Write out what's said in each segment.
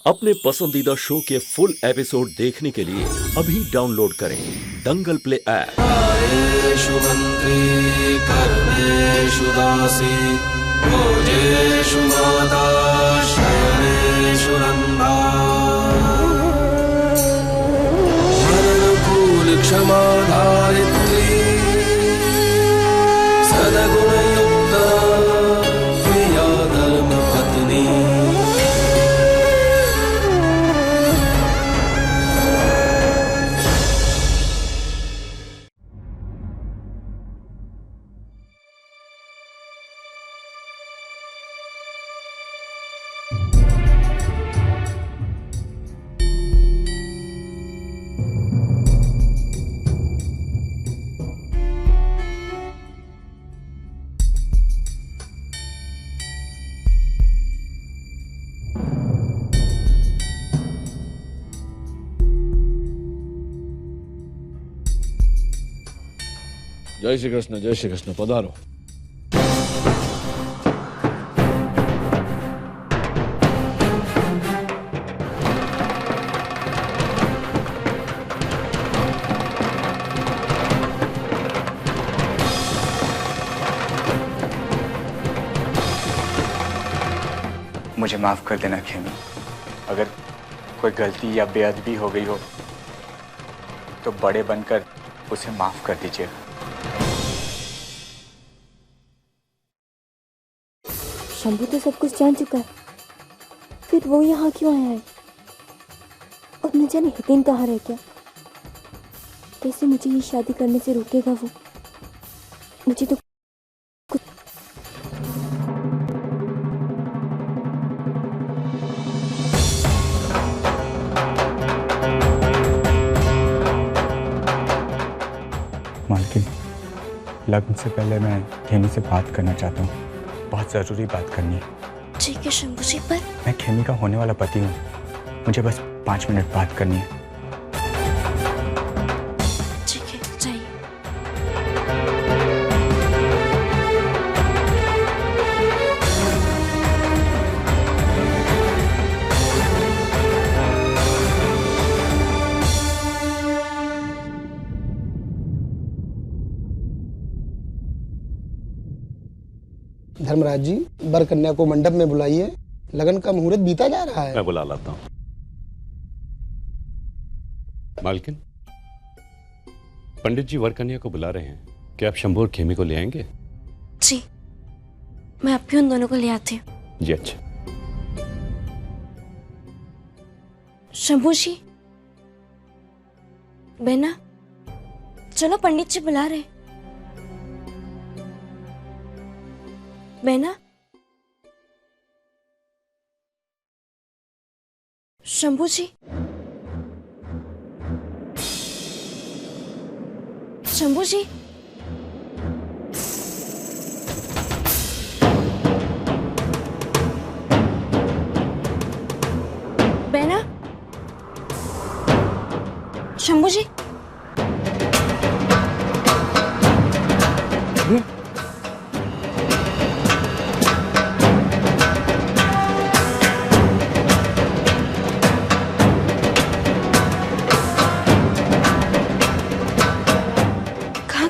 अपने पसंदीदा शो के फुल एपिसोड देखने के लिए अभी डाउनलोड करें दंगल प्ले ऐप। आयेषु मंत्री कर्मेषु दासी भोजेषु माता शयनेषु रंभा मरणकूल क्षमा धारित्री सद्गुणयुक्ता प्रिया धर्मपत्नी। जय श्री कृष्ण पधारो। मुझे माफ कर देना खेमी, अगर कोई गलती या बेअदबी हो गई हो तो बड़े बनकर उसे माफ कर दीजिएगा। शंभू तो सब कुछ जान चुका है, फिर वो यहाँ क्यों आया है? और न जाने हितिन कहाँ रह गया? कैसे मुझे ये शादी करने से रोकेगा वो? मुझे तो मालकिन, लगन से पहले मैं खेमी से बात करना चाहता हूँ। बहुत ज़रूरी बात करनी है। ठीक है शंभू जी, पर मैं खेमी का होने वाला पति हूँ, मुझे बस 5 मिनट बात करनी है। ठीक है, जाइए। धर्मराज जी, वर कन्या को मंडप में बुलाइए, लगन का मुहूर्त बीता जा रहा है। मैं बुला लाता हूं। मालकिन, पंडित जी वर कन्या को बुला रहे हैं, क्या आप शंभू और खेमी को ले आएंगे? जी, मैं अब भी उन दोनों को ले आती हूँ। जी अच्छा। शंभू जी, बेना, चलो पंडित जी बुला रहे। बेना, शंभू जी, शंभू जी, बेना, शंभू जी।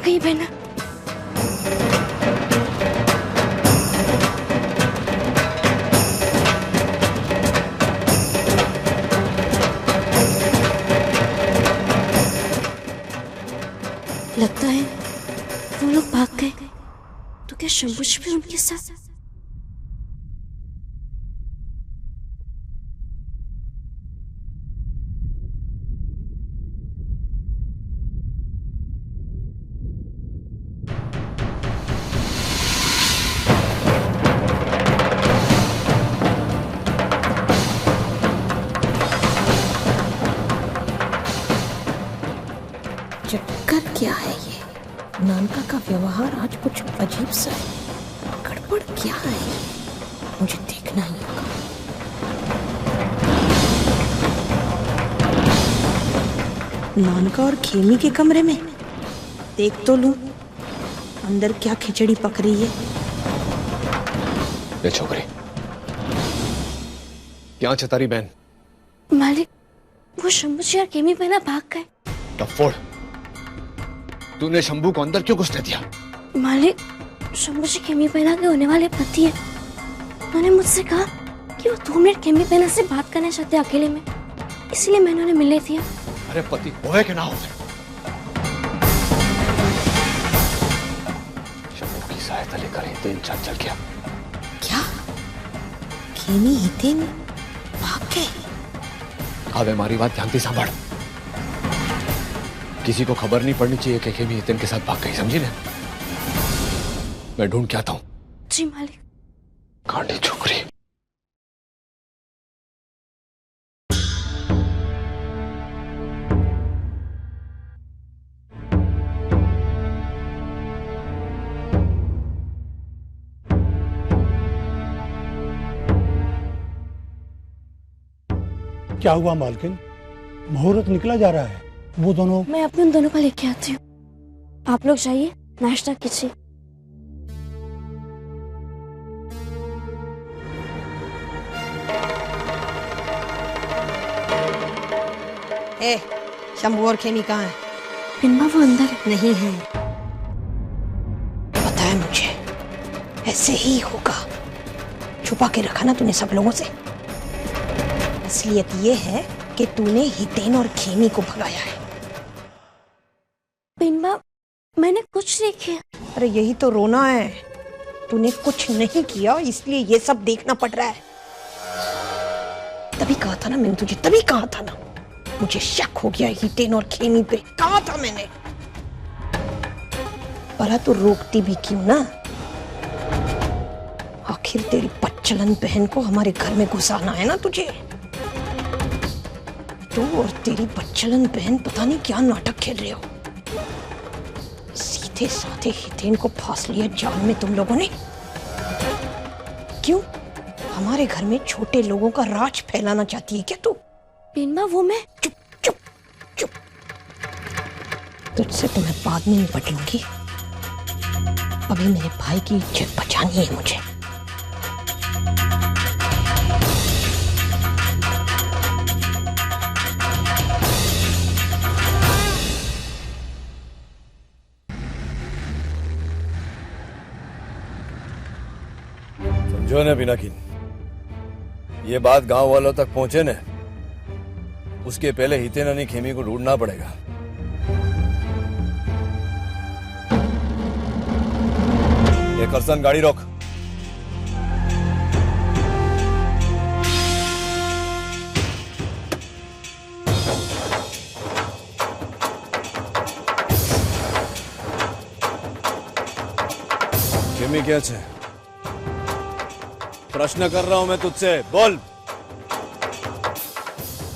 गई बेना? लगता है वो लोग भाग गए। तो क्या शंभू जी भी उनके साथ? चक्कर क्या है ये? नानका का व्यवहार आज कुछ अजीब सा है। गड़बड़ क्या है? मुझे देखना ही होगा। नानका और खेमी के कमरे में देख तो लूं अंदर क्या खिचड़ी पक रही है। ये छोकरी क्या चतारी बहन, मालिक, वो शंभू जी और केमी पहना भाग गए। डफोड़, तूने शंभू को अंदर क्यों घुसने दिया? मालिक, शंभू जी केमी पहना के होने वाले पति हैं। उन्होंने मुझसे कहा कि वो 2 मिनट केमी पहना से बात करना चाहते हैं अकेले में, इसलिए मैंने उन्हें मिलने दिया। अरे पति होए कि ना हो, शंभू की सहायता लेकर हितेन चल गया। क्या केमी हितेन भाग गए? अब हमारी बात ध्यान से सांभड़। किसी को खबर नहीं पड़नी चाहिए कि केमी हितेन के साथ भाग गई, समझी ना? मैं ढूंढ के आता हूं। जी मालिक। कांडी छोकरी। क्या हुआ मालकिन? मुहूर्त निकला जा रहा है। वो दोनों मैं अपने उन दोनों को लेके आती हूँ। आप लोग जाइए, नाश्ता कीजिए। ए, शंभू और खेमी कहाँ है? पिनमा वो अंदर है। नहीं है, पता है मुझे, ऐसे ही होगा। छुपा के रखा ना तूने सब लोगों से। असलियत ये है कि तूने हितेन और खेमी को भगाया है। पिनमा, मैंने कुछ नहीं किया। अरे यही तो रोना है, तूने कुछ नहीं किया इसलिए ये सब देखना पड़ रहा है। तभी कहा था ना मैंने तुझे, तभी कहा था ना, मुझे शक हो गया हितेन और खेमी पे। कहा था मैंने। भला तू रोकती भी क्यों ना? आखिर तेरी बच्चलन बहन को हमारे घर में घुसाना है ना तुझे। तू और तेरी बच्चलन बहन पता नहीं क्या नाटक खेल रहे हो। सीधे साधे हितेन को फांस लिया जाल में तुम लोगों ने। क्यों? हमारे घर में छोटे लोगों का राज फैलाना चाहती है क्या तू? पिनमा, वो मैं। चुप चुप चुप। तुझसे तो मैं बाद में निपट लूंगी। अभी मेरे भाई की इज्जत बचानी है मुझे। समझो ना पिनाकिन, ये बात गांव वालों तक पहुंचे न, उसके पहले हितेन और खेमी को ढूंढना पड़ेगा। ये करसन, गाड़ी रोक। खेमी क्या है? प्रश्न कर रहा हूं मैं तुझसे, बोल।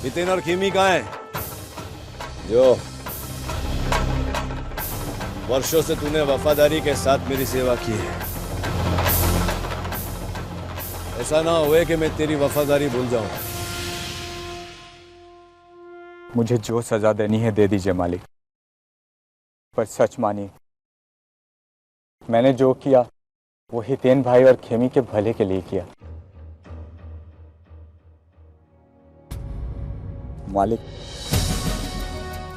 हितेन और खेमी कहाँ है? जो वर्षों से तूने वफादारी के साथ मेरी सेवा की है, ऐसा ना हुए कि मैं तेरी वफादारी भूल जाऊं। मुझे जो सजा देनी है दे दीजिए मालिक, पर सच मानिए, मैंने जो किया वो हितेन भाई और खेमी के भले के लिए किया। मालिक,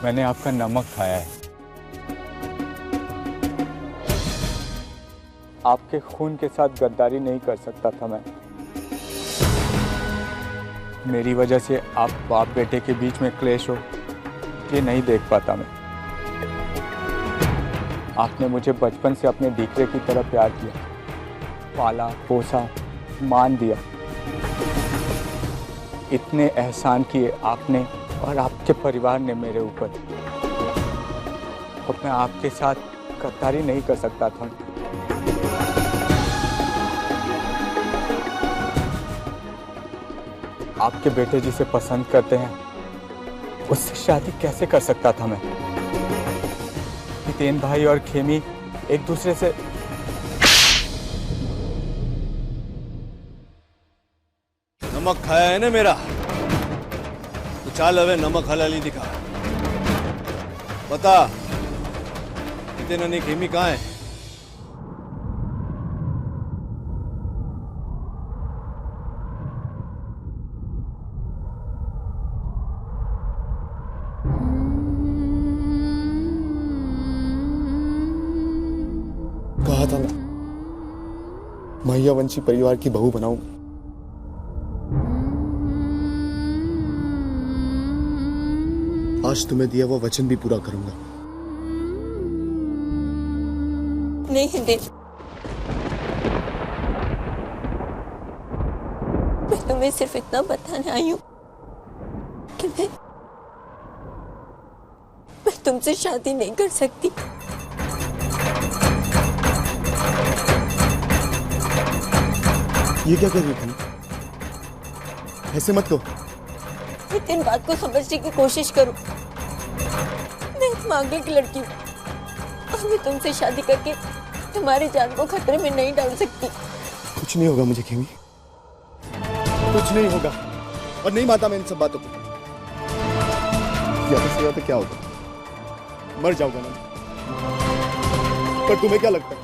मैंने आपका नमक खाया है, आपके खून के साथ गद्दारी नहीं कर सकता था मैं। मेरी वजह से आप बाप बेटे के बीच में क्लेश हो, ये नहीं देख पाता मैं। आपने मुझे बचपन से अपने डीकरे की तरह प्यार किया, पाला पोसा, मान दिया। इतने एहसान किए आपने और आपके परिवार ने मेरे ऊपर, अब मैं आपके साथ गद्दारी नहीं कर सकता था। आपके बेटे जिसे पसंद करते हैं उससे शादी कैसे कर सकता था मैं? हितेन भाई और खेमी एक दूसरे से नमक खाया है ना मेरा, तो चाल हवे नमक हलाली दिखा। बता, हितेन और खेमी कहाँ है? था ना, मैयावंशी परिवार की बहू बनाऊंगा। आज तुम्हें दिया वो वचन भी पूरा करूंगा। नहीं हितेन, मैं तुम्हें सिर्फ इतना बताने आई हूँ कि मैं तुमसे शादी नहीं कर सकती। ये क्या कर रही थी? ऐसे मत कहो। हितेन, बात को समझने की कोशिश करो। मैं एक मांगने की लड़की हूँ और मैं तुमसे शादी करके तुम्हारी जान को खतरे में नहीं डाल सकती। कुछ नहीं होगा मुझे खेमी, कुछ नहीं होगा। और नहीं मानता मैं इन सब बातों को। या तो क्या होगा, मर जाऊंगा ना। पर तुम्हें क्या लगता है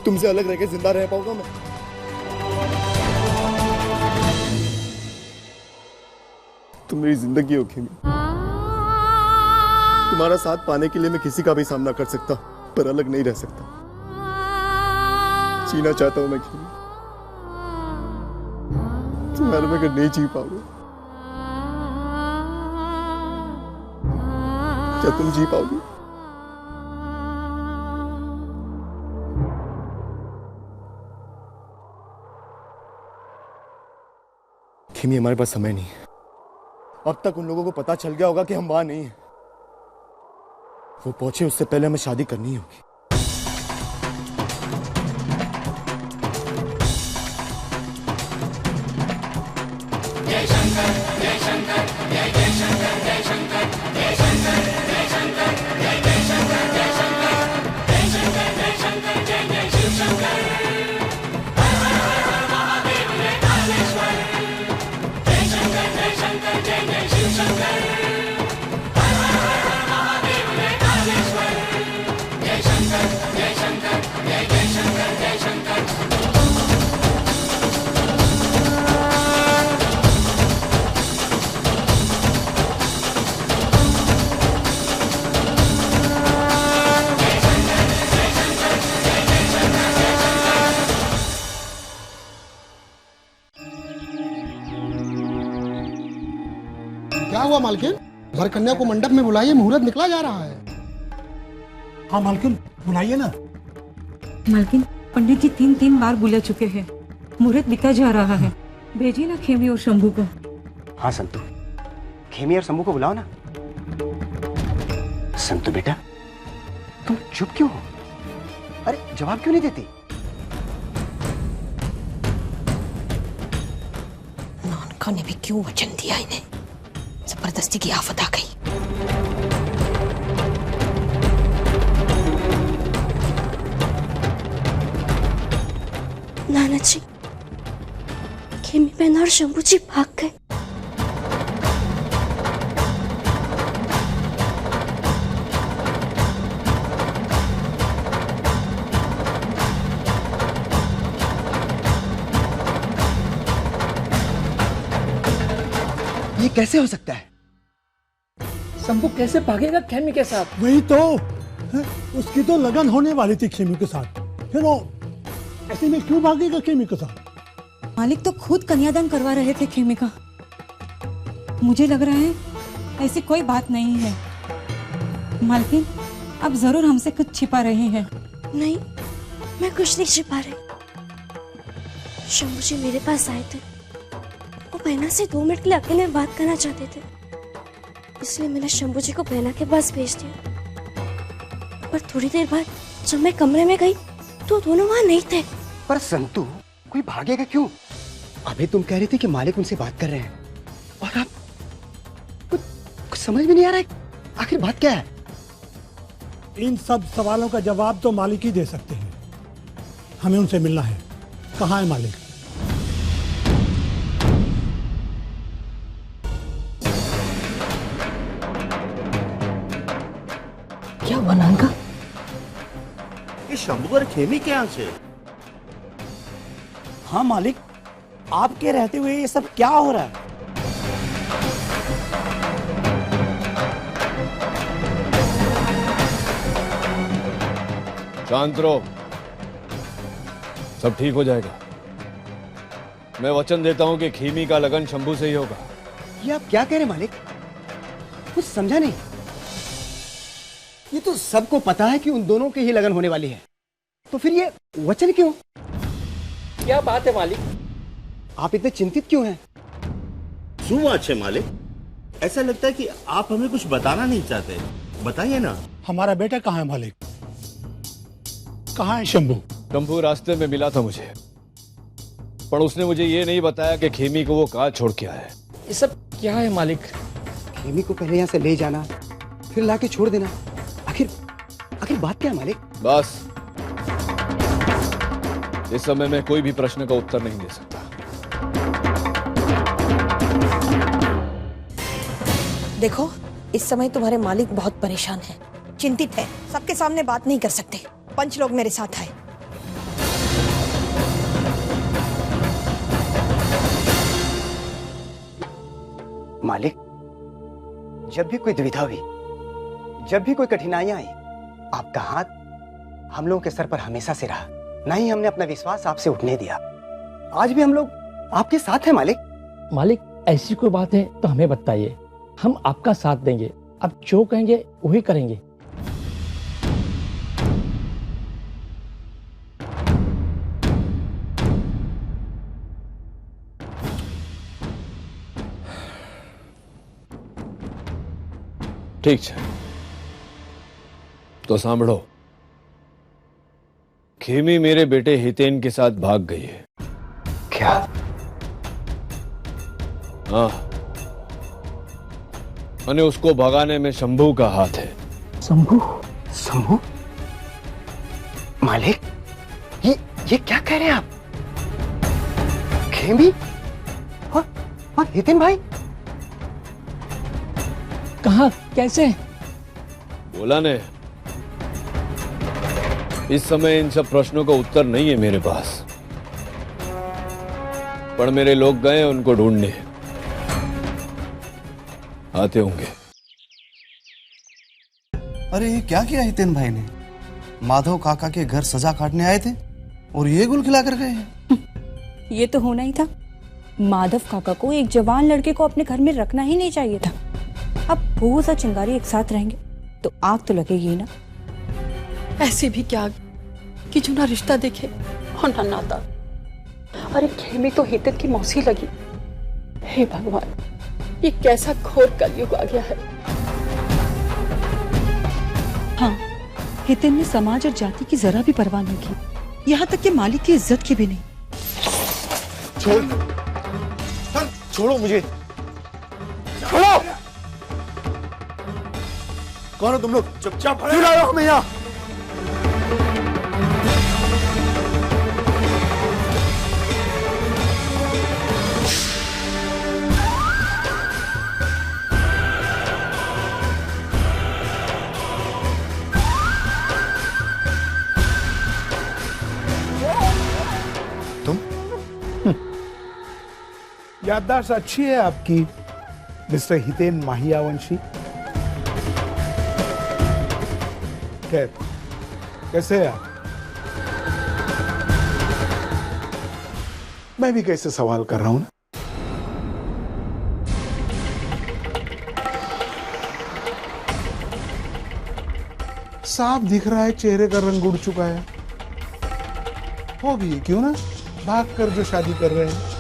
तुमसे अलग रह के जिंदा रह पाऊंगा मैं? तुम मेरी जिंदगी हो खेमी। तुम्हारा साथ पाने के लिए मैं किसी का भी सामना कर सकता, पर अलग नहीं रह सकता। जीना चाहता हूं मैं खेमी, तुम्हारे बगैर नहीं जी पाओगे। क्या तुम जी पाओगी? खेमी, हमारे पास समय नहीं है। अब तक उन लोगों को पता चल गया होगा कि हम वहां नहीं हैं। वो पहुंचे उससे पहले हमें शादी करनी होगी। जय शंकर जय शंकर जय जय शंकर जय शंकर जय शंकर जय शंकर जय जय शंकर जय शंकर जय शंकर जय शंकर जय जय शिव शंकर हर हर हर हर महादेव जय कालेश्वर जय शंकर जय शंकर जय जय शिव शंकर हर हर हर हर महादेव जय कालेश्वर जय शंकर जय शंकर जय जय शंकर जय शंकर। क्या हुआ मालकिन? वर कन्या को मंडप में बुलाइए, मुहूर्त निकला जा रहा है। हाँ मालकिन, बुलाइए ना। मालकिन, पंडित जी तीन बार बुला चुके हैं, मुहूर्त बीता जा रहा है। भेजिए ना खेमी और शंभू को। हाँ संतु, खेमी और शंभू को बुलाओ ना। संतु बेटा, तुम चुप क्यों हो? अरे जवाब क्यों नहीं देती? नानका ने भी क्यों वचन दिया इन्हें? जबरदस्ती की आफत आ गई। नाना जी, खेमी बहन और शंभू जी भाग गए। ये कैसे हो सकता है? शंभू कैसे भागेगा खेमी के साथ? वही तो है? उसकी तो लगन होने वाली थी खेमी के साथ, फिर वो ऐसे में क्यों भागेगा खेमी के साथ? मालिक तो खुद कन्यादान करवा रहे थे खेमी का। मुझे लग रहा है ऐसी कोई बात नहीं है। मालकिन, आप जरूर हमसे कुछ छिपा रहे हैं। नहीं, मैं कुछ नहीं छिपा रही। शंभू जी मेरे पास आए थे, वो बहना से 2 मिनट के लिए अकेले में बात करना चाहते थे, इसलिए मैंने शंभू जी को बहना के पास भेज दिया। पर थोड़ी देर बाद जब मैं कमरे में गई तो दोनों वहां नहीं थे। पर संतु, कोई भागेगा क्यों? अभी तुम कह रही थी कि मालिक उनसे बात कर रहे हैं, और अब कुछ समझ में नहीं आ रहा है। आखिर बात क्या है? इन सब सवालों का जवाब तो मालिक ही दे सकते हैं। हमें उनसे मिलना है। कहाँ है मालिक? क्या हुआ नानका? ये शंभू और खेमी के यहाँ से? हाँ मालिक, आपके रहते हुए ये सब क्या हो रहा है? शांत रहो। सब ठीक हो जाएगा। मैं वचन देता हूं कि खेमी का लगन शंभू से ही होगा। ये आप क्या कह रहे हैं मालिक? कुछ समझा नहीं। ये तो सबको पता है कि उन दोनों की ही लगन होने वाली है, तो फिर ये वचन क्यों? क्या बात है मालिक? आप इतने चिंतित क्यों हैं? क्यों अच्छे मालिक? ऐसा लगता है कि आप हमें कुछ बताना नहीं चाहते। बताइए ना। हमारा बेटा कहाँ है मालिक? कहाँ है शंभू? शंभू रास्ते में मिला था मुझे, पर उसने मुझे ये नहीं बताया कि खेमी को वो कहाँ छोड़ के आया है। ये सब क्या है मालिक? खेमी को पहले यहाँ से ले जाना, फिर लाके छोड़ देना। आखिर बात क्या है मालिक? बस इस समय मैं कोई भी प्रश्न का उत्तर नहीं दे सकता। देखो, इस समय तुम्हारे मालिक बहुत परेशान हैं, चिंतित है, सबके सामने बात नहीं कर सकते। पंच लोग मेरे साथ आए। मालिक, जब भी कोई दुविधा हुई, जब भी कोई कठिनाइयां आई, आपका हाथ हम लोगों के सर पर हमेशा से रहा। ना ही हमने अपना विश्वास आपसे उठने दिया। आज भी हम लोग आपके साथ हैं मालिक। मालिक, ऐसी कोई बात है तो हमें बताइए, हम आपका साथ देंगे। आप जो कहेंगे वही करेंगे। ठीक है, तो सांभळो, खेमी मेरे बेटे हितेन के साथ भाग गई है। क्या? हाँ, और उसको भगाने में शंभू का हाथ है। शंभू? शंभू? मालिक, ये क्या कह रहे हैं आप? खेमी और हितेन भाई कहाँ, कैसे? बोला ने, इस समय इन सब प्रश्नों का उत्तर नहीं है मेरे पास, पर मेरे लोग गए उनको ढूंढने, आते होंगे। अरे ये क्या किया हितेन भाई ने? माधव काका के घर सजा काटने आए थे और ये गुल खिला कर गए हैं। ये तो होना ही था। माधव काका को एक जवान लड़के को अपने घर में रखना ही नहीं चाहिए था। अब बहुत सा चिंगारी एक साथ रहेंगे तो आग तो लगेगी ही ना। ऐसी भी क्या कि जो ना रिश्ता देखे और ना नाता। अरे खेमी तो हितेन की मौसी लगी। हे भगवान, ये कैसा घोर कलयुग आ गया है। हाँ, हितेन ने समाज और जाति की जरा भी परवाह नहीं की, यहाँ तक कि मालिक की इज्जत की भी नहीं। छोड़ो मुझे, छोड़ो। कौन हो तुम लोग? चुपचाप क्यों लाए हो हमें यहाँ? याददाश्त अच्छी है आपकी मिस्टर हितेन माहियावंशी। खैर, कैसे हैं आप? मैं भी कैसे सवाल कर रहा हूं ना। साफ दिख रहा है चेहरे का रंग उड़ चुका है। हो भी क्यों ना भाग कर जो शादी कर रहे हैं।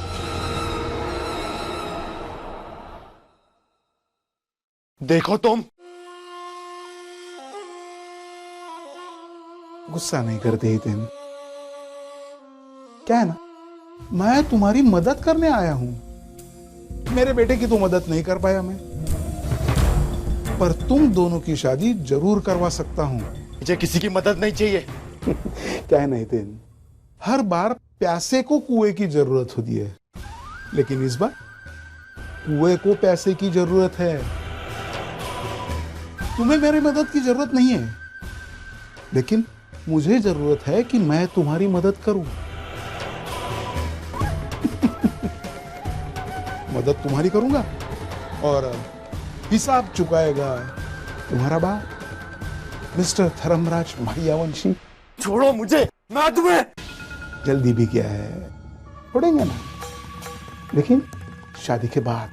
देखो तुम गुस्सा नहीं करते हितेन। क्या है ना, मैं तुम्हारी मदद करने आया हूं। मेरे बेटे की तो मदद नहीं कर पाया मैं, पर तुम दोनों की शादी जरूर करवा सकता हूं। मुझे किसी की मदद नहीं चाहिए। क्या है ना हितेन, हर बार प्यासे को कुएं की जरूरत होती है, लेकिन इस बार कुएं को पैसे की जरूरत है। तुम्हें मेरी मदद की जरूरत नहीं है, लेकिन मुझे जरूरत है कि मैं तुम्हारी मदद करूं। मदद तुम्हारी करूंगा और हिसाब चुकाएगा तुम्हारा बाप मिस्टर धर्मराज माहियावंशी। छोड़ो मुझे, मैं तुम्हें जल्दी भी क्या है, छोड़ेंगे ना, लेकिन शादी के बाद।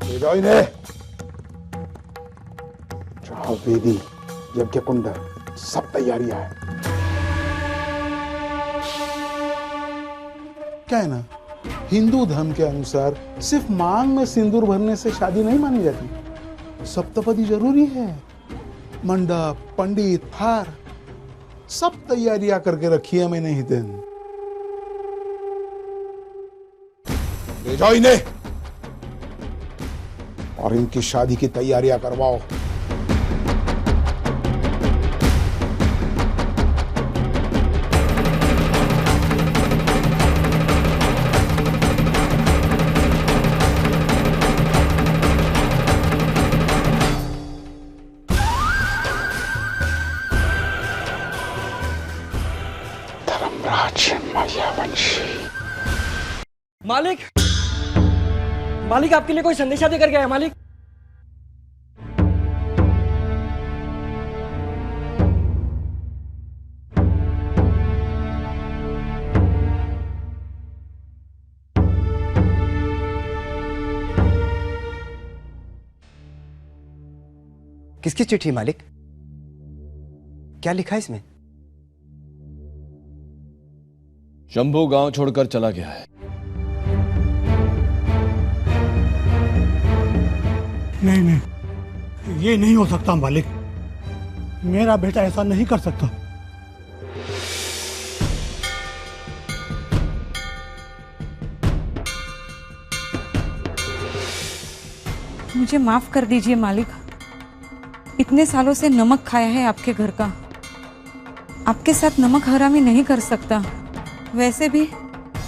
ले जाओ इन्हें। चाह वेदी, यज्ञ कुंड, सब तैयारियां है। क्या है ना, हिंदू धर्म के अनुसार सिर्फ मांग में सिंदूर भरने से शादी नहीं मानी जाती, सप्तपदी जरूरी है। मंडप, पंडित, हार, सब तैयारियां करके रखी है मैंने हितेन। ले जाओ इन्हें और इनकी शादी की तैयारियां करवाओ। मालिक, मालिक आपके लिए कोई संदेशा देकर गया है मालिक। किसकी चिट्ठी मालिक? क्या लिखा है इसमें? शंभू गांव छोड़कर चला गया है। नहीं नहीं, ये नहीं हो सकता मालिक, मेरा बेटा ऐसा नहीं कर सकता। मुझे माफ कर दीजिए मालिक, इतने सालों से नमक खाया है आपके घर का, आपके साथ नमक हरामी नहीं कर सकता। वैसे भी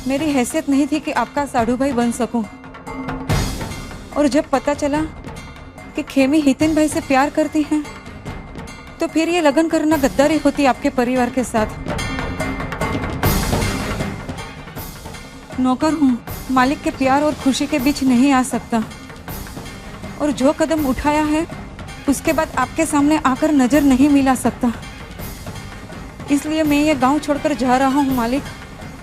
मेरी हैसियत नहीं थी कि आपका साढ़ू भाई बन सकूं, और जब पता चला कि खेमी हितेन भाई से प्यार करती हैं, तो फिर ये लगन करना गद्दारी होती आपके परिवार के साथ। नौकर हूँ, मालिक के प्यार और खुशी के बीच नहीं आ सकता, और जो कदम उठाया है उसके बाद आपके सामने आकर नजर नहीं मिला सकता। इसलिए मैं ये गांव छोड़कर जा रहा हूँ मालिक,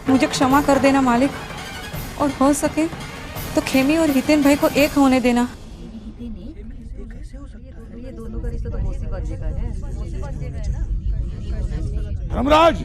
मुझे क्षमा कर देना मालिक, और हो सके तो खेमी और हितेन भाई को एक होने देना। धर्मराज,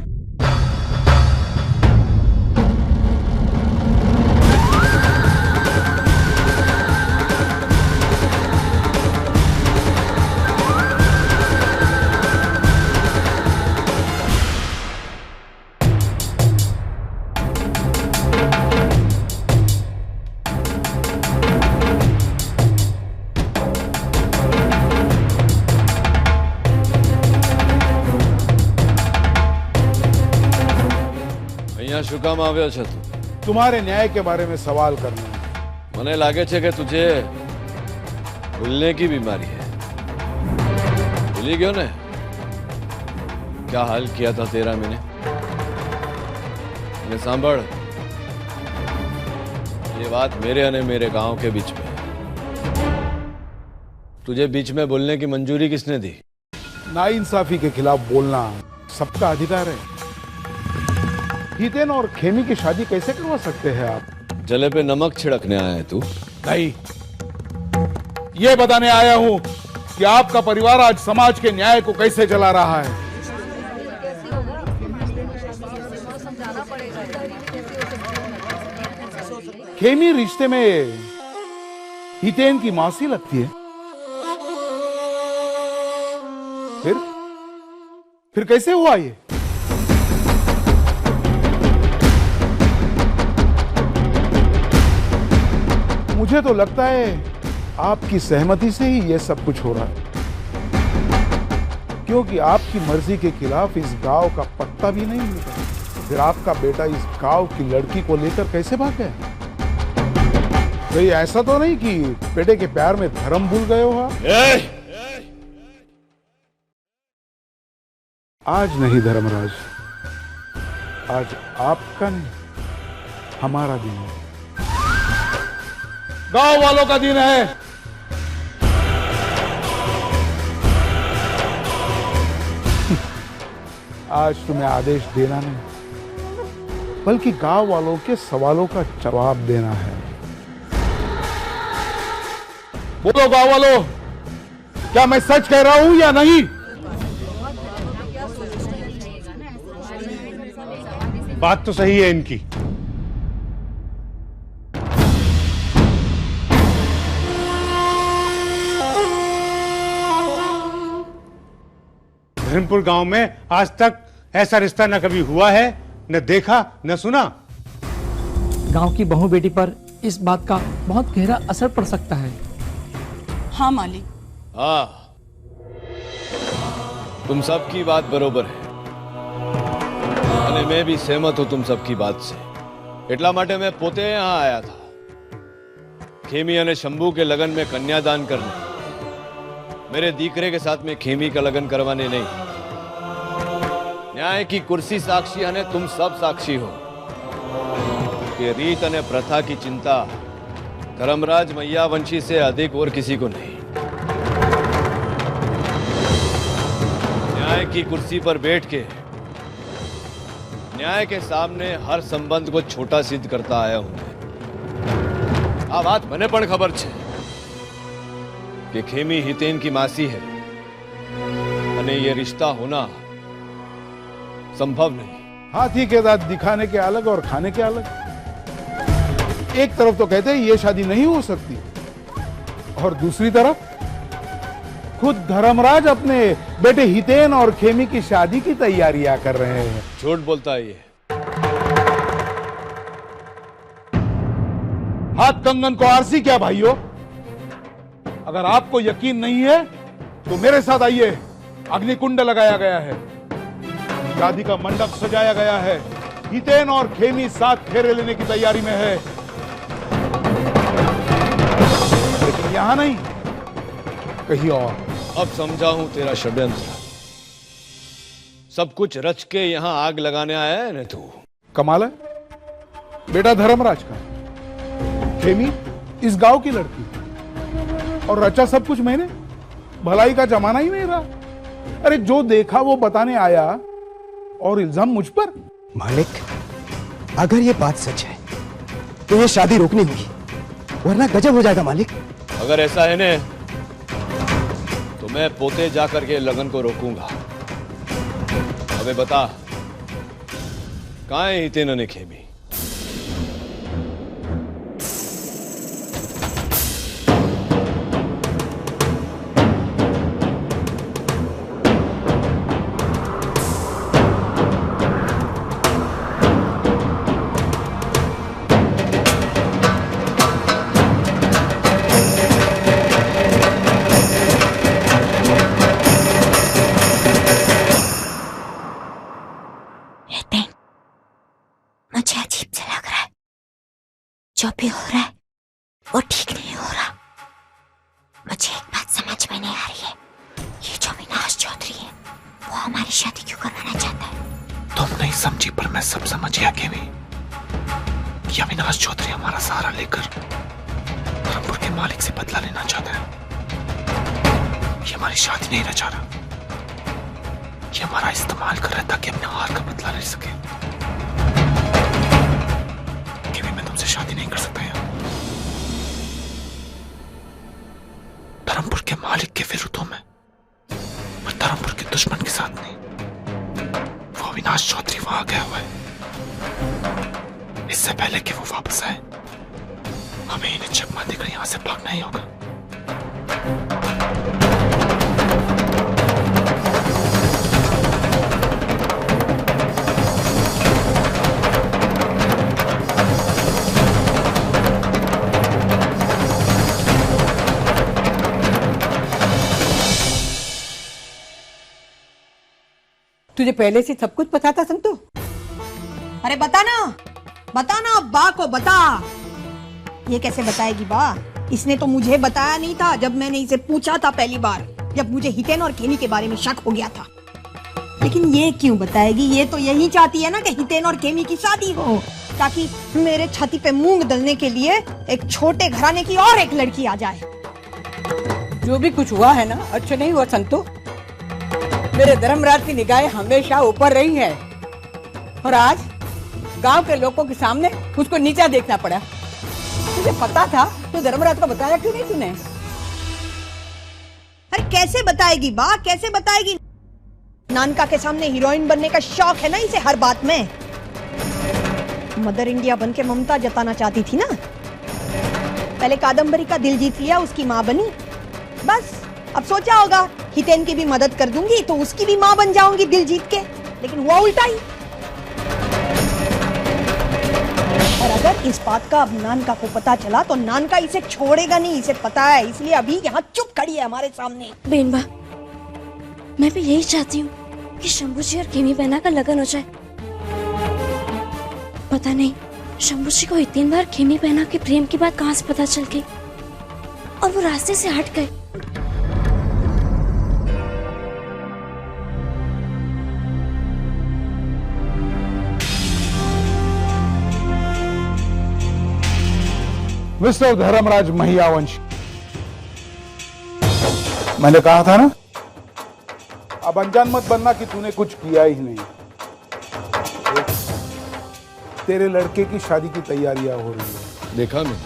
શું કામ આવ્યો છે તું? तुम्हारे न्याय के बारे में सवाल करना है। મને લાગે છે કે तुझे भूलने की बीमारी है। भूली गयो ने क्या हाल किया था तेरा मैंने? मैंने सांभळ, ये बात मेरे और मेरे गांव के बीच में है। तुझे बीच में बोलने की मंजूरी किसने दी? नाइंसाफी के खिलाफ बोलना सबका अधिकार है। हितेन और खेमी की शादी कैसे करवा सकते हैं आप? जले पे नमक छिड़कने आया है तू? नहीं, ये बताने आया हूं कि आपका परिवार आज समाज के न्याय को कैसे चला रहा है। खेमी रिश्ते में हितेन की मौसी लगती है। फिर कैसे हुआ ये? मुझे तो लगता है आपकी सहमति से ही ये सब कुछ हो रहा है, क्योंकि आपकी मर्जी के खिलाफ इस गांव का पत्ता भी नहीं मिलता। फिर आपका बेटा इस गांव की लड़की को लेकर कैसे भाग गया? भाई ऐसा तो नहीं कि बेटे के प्यार में धर्म भूल गए हो आप? आज नहीं धर्मराज, आज आपका नहीं हमारा दिन है, गांव वालों का दिन है। आज तुम्हें आदेश देना नहीं, बल्कि गांव वालों के सवालों का जवाब देना है। बोलो गांव वालों, क्या मैं सच कह रहा हूं या नहीं? बात तो सही है इनकी। धर्मपुर गांव में आज तक ऐसा रिश्ता न कभी हुआ है, न देखा, न सुना। गांव की बहू बेटी पर इस बात का बहुत गहरा असर पड़ सकता है। हाँ मालिक। हाँ, तुम सबकी बात बरोबर है અને मैं भी सहमत हूं तुम सबकी बात से। એટલા માટે मैं પોતે यहाँ आया था खेमी અને शंभू के लगन में कन्यादान करने, मेरे दीकरे के साथ में खेमी का लगन करवाने नहीं। न्याय की कुर्सी साक्षी અને तुम सब साक्षी हो कि रीत અને प्रथा की चिंता धर्मराज मैयावंशी से अधिक और किसी को नहीं। न्याय की कुर्सी पर बैठ के न्याय के सामने हर संबंध को छोटा सिद्ध करता आया हूं। आ बात मने पण खबर छे कि खेमी हितेन की मासी है अने ये रिश्ता होना संभव नहीं। हाथी के दांत दिखाने के अलग और खाने के अलग। एक तरफ तो कहते हैं ये शादी नहीं हो सकती, और दूसरी तरफ खुद धर्मराज अपने बेटे हितेन और खेमी की शादी की तैयारियां कर रहे हैं। झूठ बोलता है ये। हाथ कंगन को आरसी क्या भाइयों? अगर आपको यकीन नहीं है तो मेरे साथ आइए। अग्निकुंड लगाया गया है, शादी का मंडप सजाया गया है, हितेन और खेमी साथ फेरे लेने की तैयारी में है। लेकिन यहां नहीं, कहीं और। अब समझा हूं तेरा षड्यंत्र। सब कुछ रच के यहां आग लगाने आया है ना तू। कमाल है, बेटा धर्मराज का, खेमी इस गांव की लड़की, और रचा सब कुछ मैंने। भलाई का जमाना ही नहीं रहा। अरे जो देखा वो बताने आया और इल्जाम मुझ पर। मालिक, अगर ये बात सच है तो ये शादी रोकनी होगी, वरना गजब हो जाएगा मालिक। अगर ऐसा है ने तो मैं पोते जाकर के लगन को रोकूंगा। अबे बता, कहां है हितेन ने खेमी? मुझे अजीब सा लग रहा है। जो भी हो रहा है वो ठीक नहीं हो रहा। मुझे एक बात समझ में नहीं आ रही है, ये जो अविनाश चौधरी है वो हमारी शादी क्यों करवाना चाहता है? तुम नहीं समझी पर मैं सब समझ गया खेमी कि अविनाश चौधरी हमारा सहारा लेकर धर्मपुर के मालिक से बदला लेना चाहता है। ये हमारी शादी नहीं रचा रहा, ये हमारा इस्तेमाल कर रहा है ताकि अपने हार का बदला ले सके। से शादी नहीं कर सकता यार। धर्मपुर के मालिक के विरुद्ध हूं मैं, पर धर्मपुर के दुश्मन के साथ नहीं। वो अविनाश चौधरी वहां गया हुआ है। इससे पहले कि वो वापस आए हमें इन्हें चकमा देकर यहां से भागना ही होगा। तुझे पहले से सब कुछ पता था संतु? अरे बताना, बताना बा को बता। ये कैसे बताएगी बा? इसने तो मुझे बताया नहीं था जब मैंने इसे पूछा था पहली बार, जब मुझे हितेन और खेमी के बारे में शक हो गया था। लेकिन ये क्यों बताएगी? ये तो यही चाहती है ना कि हितेन और खेमी की शादी हो, ताकि मेरे छाती पे मूंग दलने के लिए एक छोटे घराने की और एक लड़की आ जाए। जो भी कुछ हुआ है ना, अच्छा नहीं हुआ संतु। मेरे धर्मराज की निगाहें हमेशा ऊपर रही है और आज गांव के लोगों के सामने उसको नीचा देखना पड़ा। तुझे पता था तो धर्मराज को बताया क्यों नहीं तूने? अरे कैसे बताएगी बा, कैसे बताएगी? नानका के सामने हीरोइन बनने का शौक है ना इसे हर बात में। मदर इंडिया बन के ममता जताना चाहती थी ना। पहले कादम्बरी का दिल जीत लिया, उसकी माँ बनी। बस अब सोचा होगा हितेन की भी मदद कर दूंगी तो उसकी भी माँ बन जाऊंगी दिल जीत के, लेकिन हुआ उल्टा ही। और अगर इस बात का अब नानका को पता चला तो नानका इसे छोड़ेगा नहीं, इसे पता है, इसलिए अभी यहाँ चुप खड़ी है हमारे सामने। बेनबा, मैं भी यही चाहती हूँ कि शंभू जी और खेमी बहना का लगन हो जाए। पता नहीं शंभू जी को हितेन बार खेमी बहना के प्रेम की बात कहाँ से पता चल गई और वो रास्ते से हट गए। मिस्टर धर्मराज महियावंश, मैंने कहा था ना, अब अनजान मत बनना कि तूने कुछ किया ही नहीं। तेरे लड़के की शादी की तैयारियां हो रही है। देखा मैंने,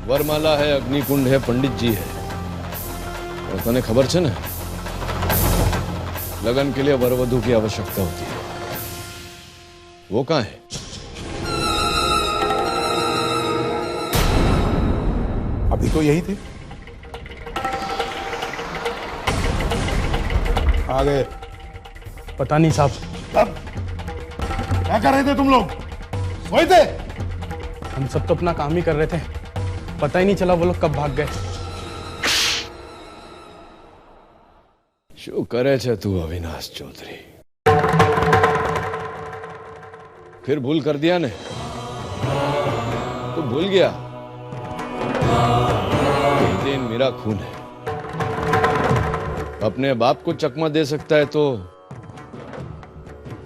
वरमाला है, अग्निकुंड है, पंडित जी है, और तने खबर छे ना, लगन के लिए वरवधु की आवश्यकता होती है। वो कहाँ है? अभी तो यही थे, आ गए। पता नहीं साहब। क्या कर रहे थे तुम लोग? सोए थे? हम सब तो अपना काम ही कर रहे थे, पता ही नहीं चला वो लोग कब भाग गए। शो करे छे तू अविनाश चौधरी? फिर भूल कर दिया ने? तू भूल गया हितेन मेरा खून है। अपने बाप को चकमा दे सकता है तो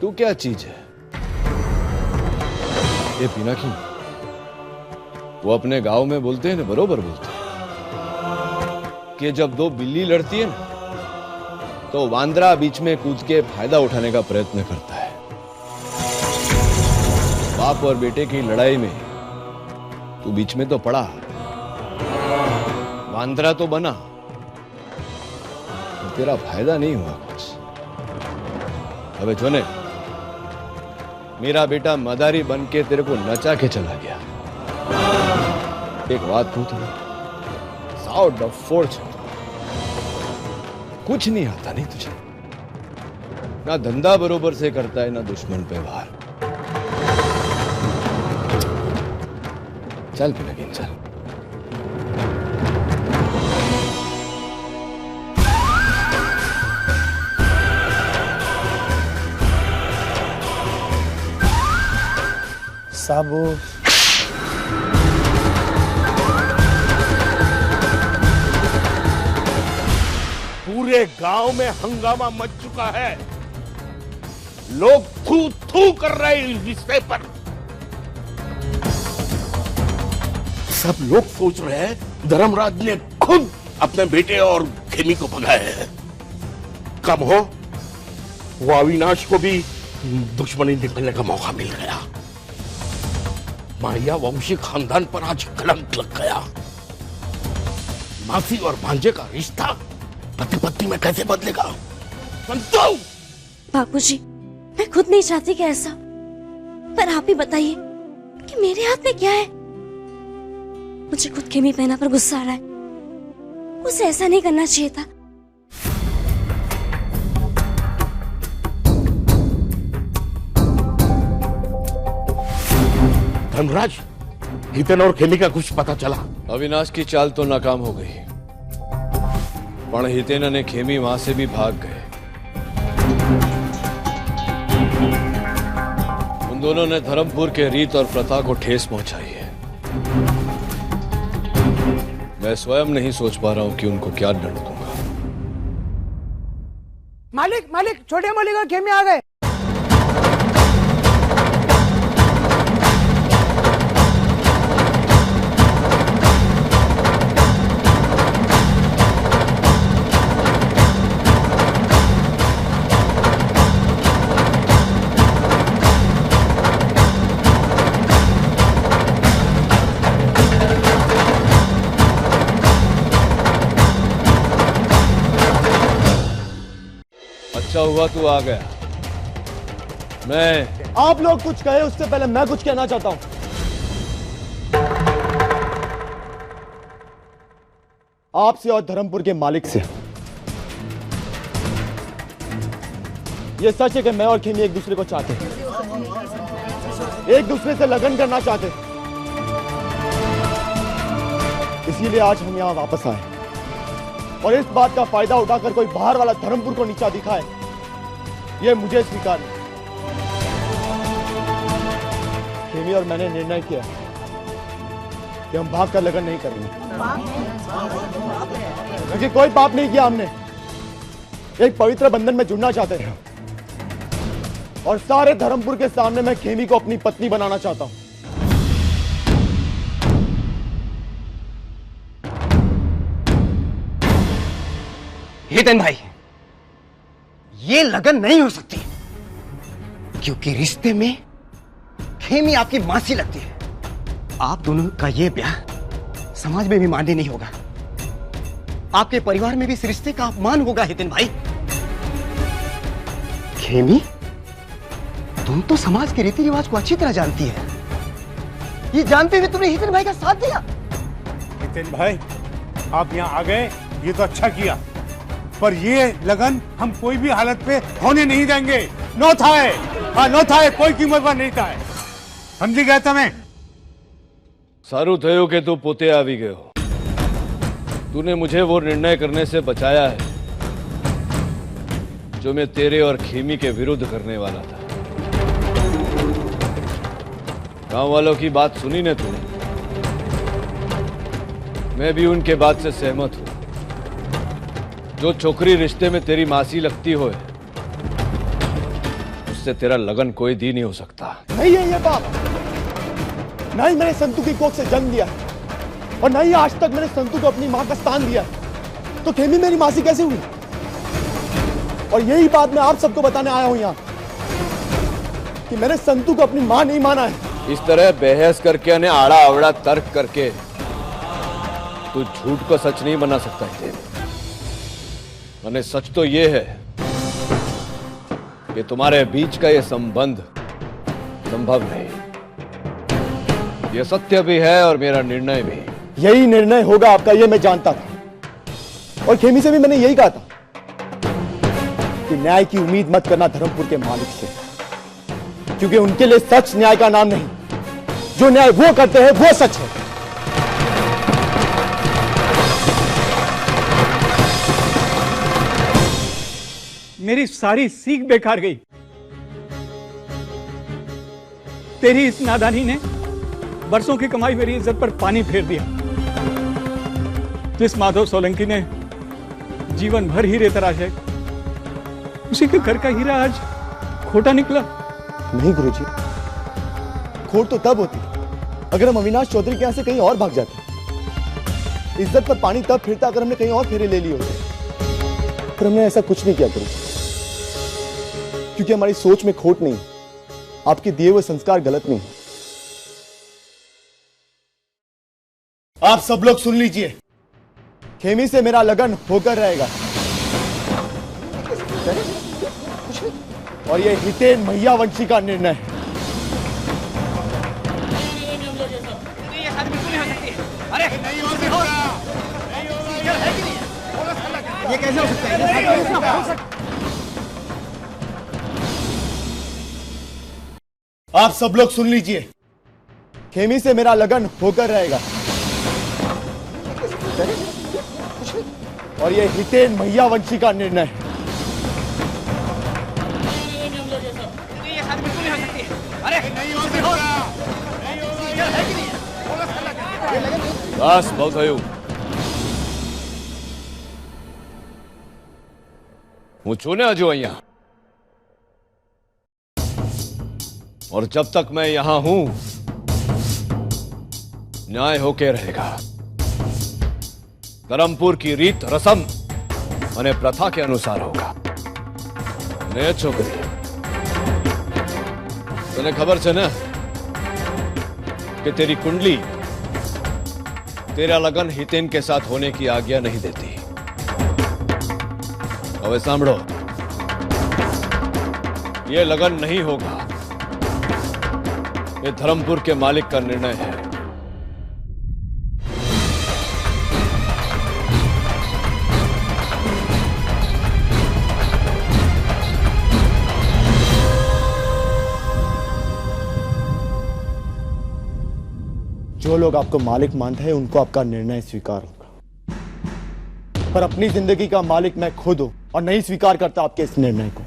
तू क्या चीज है? ये पिनाकी, वो अपने गांव में बोलते हैं ना, बरोबर बोलते हैं कि जब दो बिल्ली लड़ती है ना तो वांदरा बीच में कूद के फायदा उठाने का प्रयत्न करता है। बाप और बेटे की लड़ाई में तू बीच में तो पड़ा, वांदरा तो बना, तो तेरा फायदा नहीं हुआ कुछ। अबे जोने, मेरा बेटा मदारी बन के तेरे को नचा के चला गया। एक बात पूछूं, साउ डफोड़ छे, कुछ नहीं आता नहीं तुझे, ना धंधा बरोबर से करता है, ना दुश्मन पे वार। चल पिनाकिन चल। साहब वो पूरे गांव में हंगामा मच चुका है। लोग थू थू कर रहे हैं इस रिश्ते पर। सब लोग सोच रहे हैं धर्मराज ने खुद अपने बेटे और खेमी को भगाया है। कब हो वो अविनाश को भी दुश्मनी निकलने का मौका मिल गया। माया वंशी खानदान पर आज कलंक लग गया। मासी और भांजे का रिश्ता पति पत्नी में कैसे बदलेगा? संतो! बापूजी, मैं खुद नहीं चाहती कि ऐसा, पर आप ही बताइए कि मेरे हाथ में क्या है। मुझे खुद खेमी पहना पर गुस्सा आ रहा है। उसे ऐसा नहीं करना चाहिए था। धनराज, हितेन और खेमी का कुछ पता चला? अविनाश की चाल तो नाकाम हो गई, पण हितेन ने खेमी वहां से भी भाग गए। उन दोनों ने धर्मपुर के रीत और प्रथा को ठेस पहुंचाई है। मैं स्वयं नहीं सोच पा रहा हूं कि उनको क्या दंड दूंगा। मालिक, मालिक, छोटे मालिक और खेमी आ गए। अच्छा हुआ तू आ गया। मैं आप लोग कुछ कहे उससे पहले मैं कुछ कहना चाहता हूं। आपसे और धर्मपुर के मालिक से यह सच है कि मैं और खेमी एक दूसरे को चाहते हैं, एक दूसरे से लगन करना चाहते हैं। इसीलिए आज हम यहां वापस आए और इस बात का फायदा उठाकर कोई बाहर वाला धर्मपुर को नीचा दिखाए, यह मुझे स्वीकार नहीं। खेमी और मैंने निर्णय किया कि हम भागकर लगन नहीं करेंगे, क्योंकि कोई पाप नहीं किया हमने। एक पवित्र बंधन में जुड़ना चाहते हैं और सारे धर्मपुर के सामने मैं खेमी को अपनी पत्नी बनाना चाहता हूं। हितेन भाई, ये लगन नहीं हो सकती, क्योंकि रिश्ते में खेमी आपकी मासी लगती है। आप दोनों का ये ब्याह समाज में भी मान्य नहीं होगा, आपके परिवार में भी इस रिश्ते का अपमान होगा। हितेन भाई, खेमी, तुम तो समाज के रीति रिवाज को अच्छी तरह जानती है, ये जानते हुए तुमने हितेन भाई का साथ दिया। हितेन भाई, आप यहाँ आ गए, ये तो अच्छा किया, पर ये लगन हम कोई भी हालत पे होने नहीं देंगे। नो थाए, हाँ नो थाए, कोई कीमत पर नहीं थाए। समझी गए તમે? सारू थयो कि तू पोते आवी गयो। तूने मुझे वो निर्णय करने से बचाया है जो मैं तेरे और खेमी के विरुद्ध करने वाला था। गांव वालों की बात सुनी ने तूने, मैं भी उनके बात से सहमत हूं। जो छोकरी रिश्ते में तेरी मासी लगती हो, उससे तेरा लगन कोई दी नहीं हो सकता। नहीं है ये बात, ना ही मैंने संतू की कोख से जन्म लिया और ना ही आज तक मैंने संतू को अपनी मां का स्थान दिया, तो खेमी मेरी मासी कैसे हुई? और यही बात मैं आप सबको बताने आया हूं यहाँ कि मैंने संतू को अपनी मां नहीं माना है। इस तरह बहस करके यानी आड़ा अवड़ा तर्क करके तू झूठ को सच नहीं बना सकता है। मैंने सच तो ये है कि तुम्हारे बीच का ये संबंध संभव नहीं। ये सत्य भी है और मेरा निर्णय भी। यही निर्णय होगा आपका, ये मैं जानता था, और खेमी से भी मैंने यही कहा था कि न्याय की उम्मीद मत करना धर्मपुर के मालिक से, क्योंकि उनके लिए सच न्याय का नाम नहीं, जो न्याय वो करते हैं वो सच है। मेरी सारी सीख बेकार गई। तेरी इस नादानी ने बरसों की कमाई मेरी इज्जत पर पानी फेर दिया। जिस माधव सोलंकी ने जीवन भर हीरे तराशे, उसी के घर का हीरा आज खोटा निकला। नहीं गुरुजी, खोट तो तब होती अगर हम अविनाश चौधरी के यहां से कहीं और भाग जाते। इज्जत पर पानी तब फिरता अगर हमने कहीं और फेरे ले लिए होते, पर हमने ऐसा कुछ नहीं किया गुरुजी, क्योंकि हमारी सोच में खोट नहीं, आपके दिए हुए संस्कार गलत नहीं। आप सब लोग सुन लीजिए, खेमी से मेरा लगन होकर रहेगा, और यह हितेन मैयावंशी का निर्णय है। अरे नहीं हो सकता, ये कैसे हो सकता है? आप सब लोग सुन लीजिए, खेमी से मेरा लगन होकर रहेगा, और यह हितेन मैयावंशी का निर्णय है। अरे नहीं हो सकता, बस बहुत થયું। હું છું ને હજુ અહીંયા, और जब तक मैं यहां हूं न्याय होके रहेगा। धर्मपुर की रीत रस्म અને प्रथा के अनुसार होगा। ने छोकरी, तने खबर છે ને कि तेरी कुंडली तेरा लगन हितेन के साथ होने की आज्ञा नहीं देती। હવે સાંભળો, ये लगन नहीं होगा। ये धर्मपुर के मालिक का निर्णय है। जो लोग आपको मालिक मानते हैं उनको आपका निर्णय स्वीकार होगा, पर अपनी जिंदगी का मालिक मैं खुद हूं और नहीं स्वीकार करता आपके इस निर्णय को।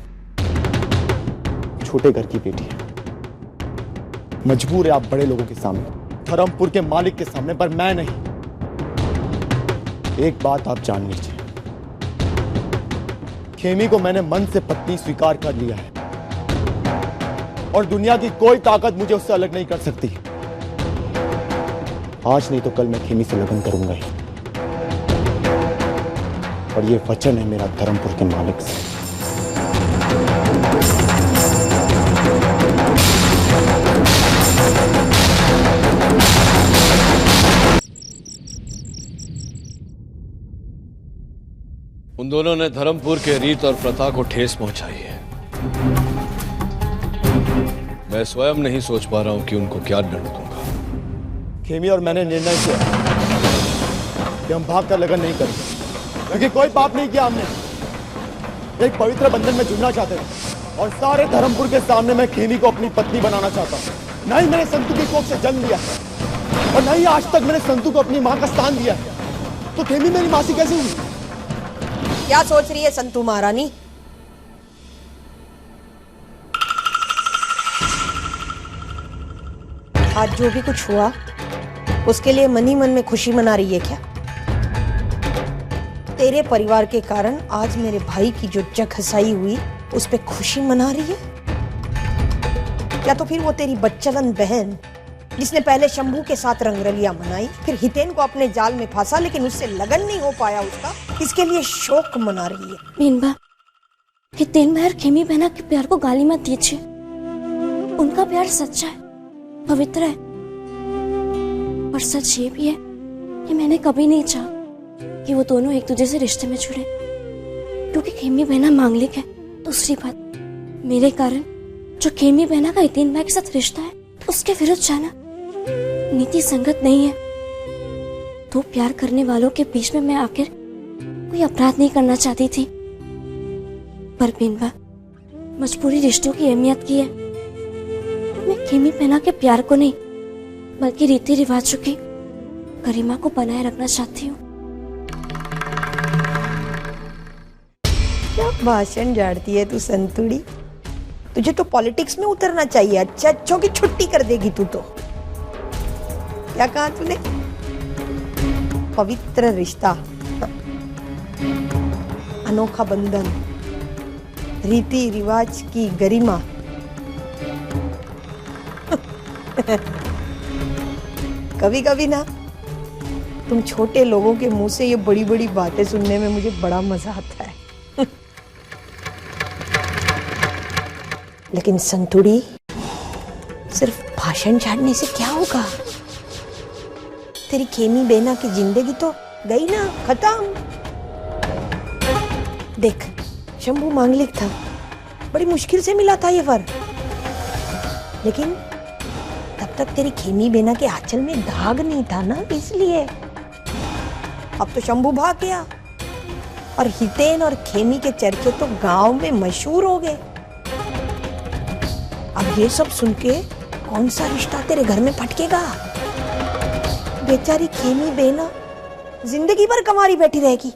छोटे घर की बेटी है, मजबूर है आप बड़े लोगों के सामने, धर्मपुर के मालिक के सामने, पर मैं नहीं। एक बात आप जान लीजिए, खेमी को मैंने मन से पत्नी स्वीकार कर लिया है और दुनिया की कोई ताकत मुझे उससे अलग नहीं कर सकती। आज नहीं तो कल मैं खेमी से लगन करूंगा ही, और ये वचन है मेरा धर्मपुर के मालिक से। उन दोनों ने धर्मपुर के रीत और प्रथा को ठेस पहुंचाई है। मैं स्वयं नहीं सोच पा रहा हूं कि उनको क्या दंड दूंगा। खेमी और मैंने निर्णय किया कि हम भाग कर लगन नहीं करेंगे, क्योंकि कोई पाप नहीं किया हमने। एक पवित्र बंधन में जुड़ना चाहते थे और सारे धर्मपुर के सामने मैं खेमी को अपनी पत्नी बनाना चाहता हूँ। नहीं मैंने संतू की कोख से जन्म लिया और नहीं आज तक मैंने संतू को अपनी माँ का स्थान दिया है, तो खेमी मेरी मासी कैसे हुई? क्या सोच रही है संतू महारानी? आज जो भी कुछ हुआ उसके लिए मन ही मन में खुशी मना रही है क्या? तेरे परिवार के कारण आज मेरे भाई की जो जग हसाई हुई उस पे खुशी मना रही है? या तो फिर वो तेरी बच्चलन बहन जिसने पहले शंभू के साथ रंगरलिया मनाई, फिर हितेन को अपने जाल में फांसा लेकिन उससे लगन नहीं हो पाया उसका, इसके लिए शोक मना रही है। बीनबा, हितेन भाई और खेमी बहना के प्यार को गाली मत दीजिए। उनका प्यार सच्चा है, पवित्र है, और सच ये भी है कि मैंने कभी नहीं चाहा कि वो दोनों एक दूसरे से रिश्ते में जुड़े, क्योंकि खेमी बहना मांगलिक है। दूसरी बात, मेरे कारण जो खेमी बहना का हितेन भाई के साथ रिश्ता है उसके विरुद्ध जाना नीति संगत नहीं है। दो प्यार करने वालों के बीच में मैं आखिर कोई अपराध नहीं करना चाहती थी, पर बीनबा मजबूरी रिश्तों की अहमियत की है। मैं खेमी बहना के प्यार को नहीं बल्कि रीति रिवाजों की गरिमा को बनाए रखना चाहती हूँ। क्या भाषण झाड़ती है तू संतुड़ी? तुझे तो पॉलिटिक्स में उतरना चाहिए। अच्छों की छुट्टी कर देगी तू तो। क्या कहा तूने? पवित्र रिश्ता, अनोखा बंधन, रीति रिवाज की गरिमा। कभी कभी ना तुम छोटे लोगों के मुंह से ये बड़ी बड़ी बातें सुनने में मुझे बड़ा मजा आता है। लेकिन संतुड़ी, सिर्फ भाषण झाड़ने से क्या होगा? तेरी खेमी बेना की जिंदगी तो गई ना, खत्म। देख, शंभू मांगलिक था, बड़ी मुश्किल से मिला था ये वर, लेकिन तब तक तेरी खेमी बेना के आंचल में दाग नहीं था ना, इसलिए। अब तो शंभू भाग गया और हितेन और खेमी के चर्चे तो गांव में मशहूर हो गए। अब ये सब सुन के कौन सा रिश्ता तेरे घर में फटकेगा? बेचारी खेमी बेना जिंदगी भर कंवारी बैठी रहेगी।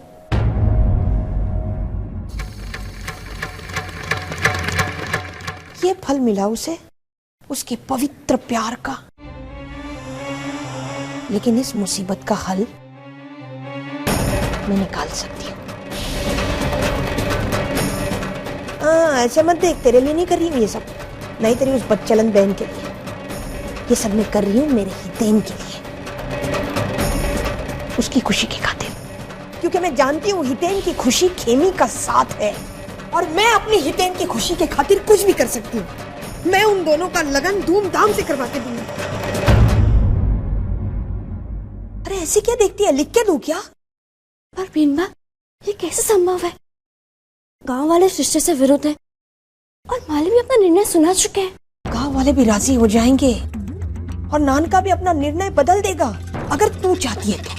ये फल मिला उसे उसके पवित्र प्यार का, लेकिन इस मुसीबत का हल मैं निकाल सकती हूँ। ऐसे मत देख, तेरे लिए नहीं कर रही हूँ ये सब, नहीं तेरी उस बच्चलन बहन के लिए। ये सब मैं कर रही हूँ मेरे हितेन के लिए, उसकी खुशी की खातिर, क्योंकि मैं जानती हूँ हितेन की खुशी खेमी का साथ है और मैं अपनी हितेन की खुशी के खातिर कुछ भी कर सकती हूँ। मैं उन दोनों का लगन धूमधाम से करवा के दूंगी। अरे ऐसी क्या देखती है, लिख के दूं क्या? पर बीनबा, ये कैसे संभव है? गांव वाले इस रिश्ते से विरुद्ध है और माली भी अपना निर्णय सुना चुके हैं। गांव वाले भी राजी हो जाएंगे और नानका भी अपना निर्णय बदल देगा अगर तू चाहती है तो।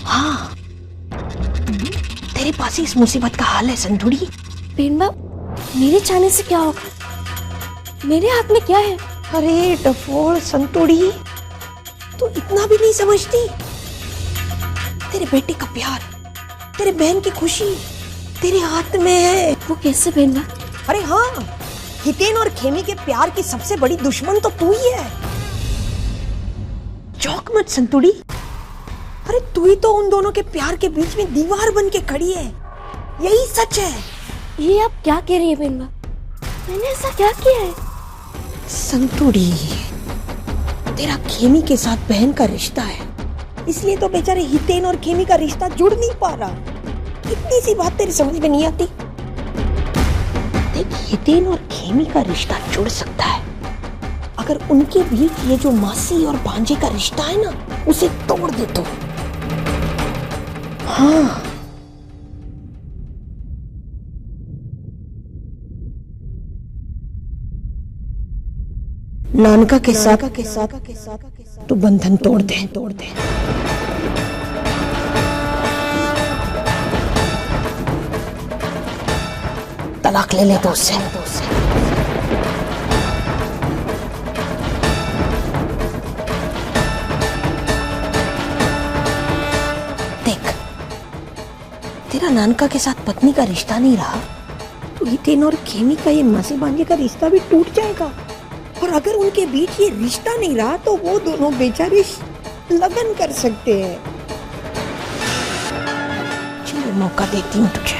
हाँ, तेरे पास ही इस मुसीबत का हाल है संतुड़ी। बेनबा, मेरे चाहने से क्या होगा? मेरे हाथ में क्या है? अरे डफोल संतुड़ी, तू इतना भी नहीं समझती। तेरे बेटे का प्यार, तेरे बहन की खुशी तेरे हाथ में है। वो कैसे बेनबा? अरे हाँ, हितेन और खेमी के प्यार की सबसे बड़ी दुश्मन तो तू ही है। चौंक मत संतुड़ी। अरे तू ही तो उन दोनों के प्यार के बीच में दीवार बन के खड़ी है। यही सच है। ये आप क्या कह रही है बेनबा? मैंने ऐसा क्या किया है? संतुड़ी, तेरा खेमी के साथ बहन का रिश्ता है, इसलिए तो बेचारे हितेन और खेमी का रिश्ता जुड़ नहीं पा रहा। इतनी सी बात तेरी समझ में नहीं आती? देख, हितेन और खेमी का रिश्ता जुड़ सकता है अगर उनके बीच ये जो मासी और भांजे का रिश्ता है ना, उसे तोड़ दे तो। हाँ, नानका के साथ तो बंधन तोड़ दे। तलाक ले तो उससे। देख, तेरा नानका के साथ पत्नी का रिश्ता नहीं रहा तो हितेन और खेमी का ये मासी भांजे का रिश्ता भी टूट जाएगा। और अगर उनके बीच ये रिश्ता नहीं रहा तो वो दोनों बेचारे लगन कर सकते हैं। चलो मौका देती हूँ तुझे।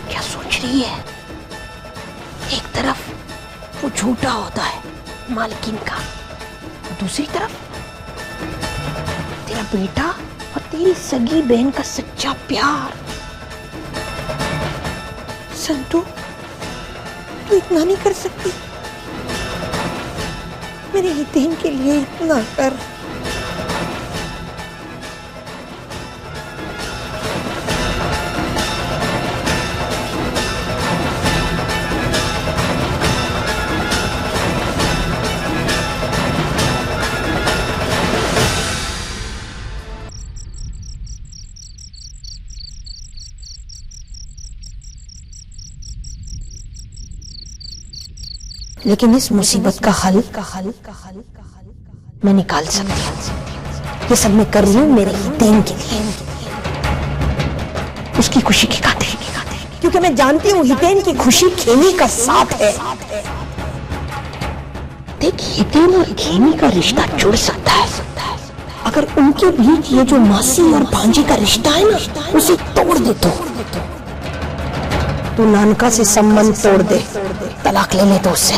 क्या सोच रही है? एक तरफ वो झूठा होता है मालकिन का, और दूसरी तरफ तेरा बेटा और तेरी सगी बहन का सच्चा प्यार। संतू, तू इतना नहीं कर सकती? मेरे हितेन के लिए इतना कर। लेकिन इस मुसीबत का हल मैं निकाल सकती हूँ। ये सब मैं कर रही हूँ मेरे हितेन के लिए, उसकी खुशी की खातिर, क्योंकि मैं जानती हूँ हितेन की खुशी खेमी का साथ है। देख, हितेन और खेमी का रिश्ता जुड़ सकता है अगर उनके बीच ये जो मासी और भांजे का रिश्ता है ना, उसे तोड़ दे तो नानका से संबंध तोड़ दे, तलाक ले तो उससे।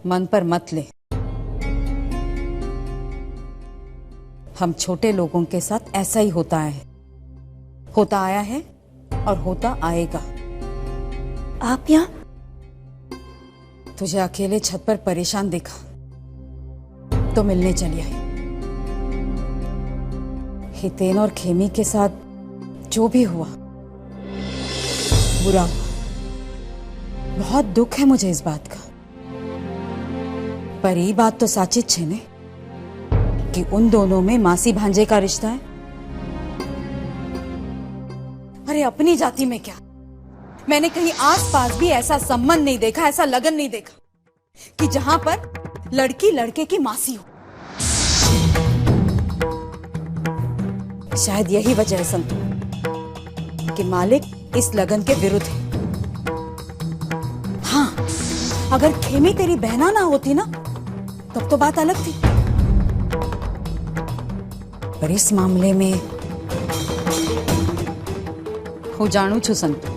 मन पर मत ले। हम छोटे लोगों के साथ ऐसा ही होता है, होता आया है और होता आएगा। आप यहाँ? तुझे अकेले छत पर परेशान देखा तो मिलने चली आई। हितेन और खेमी के साथ जो भी हुआ बुरा हुआ। बहुत दुख है मुझे इस बात का, पर ये बात तो साची छे ने कि उन दोनों में मासी भांजे का रिश्ता है। अरे अपनी जाति में क्या, मैंने कहीं आसपास भी ऐसा संबंध नहीं देखा, ऐसा लगन नहीं देखा कि जहां पर लड़की लड़के की मासी हो। शायद यही वजह है संतु कि मालिक इस लगन के विरुद्ध है। हाँ, अगर खेमी तेरी बहना ना होती ना तब तो बात अलग थी, पर इस मामले में हो जानू छु संतु,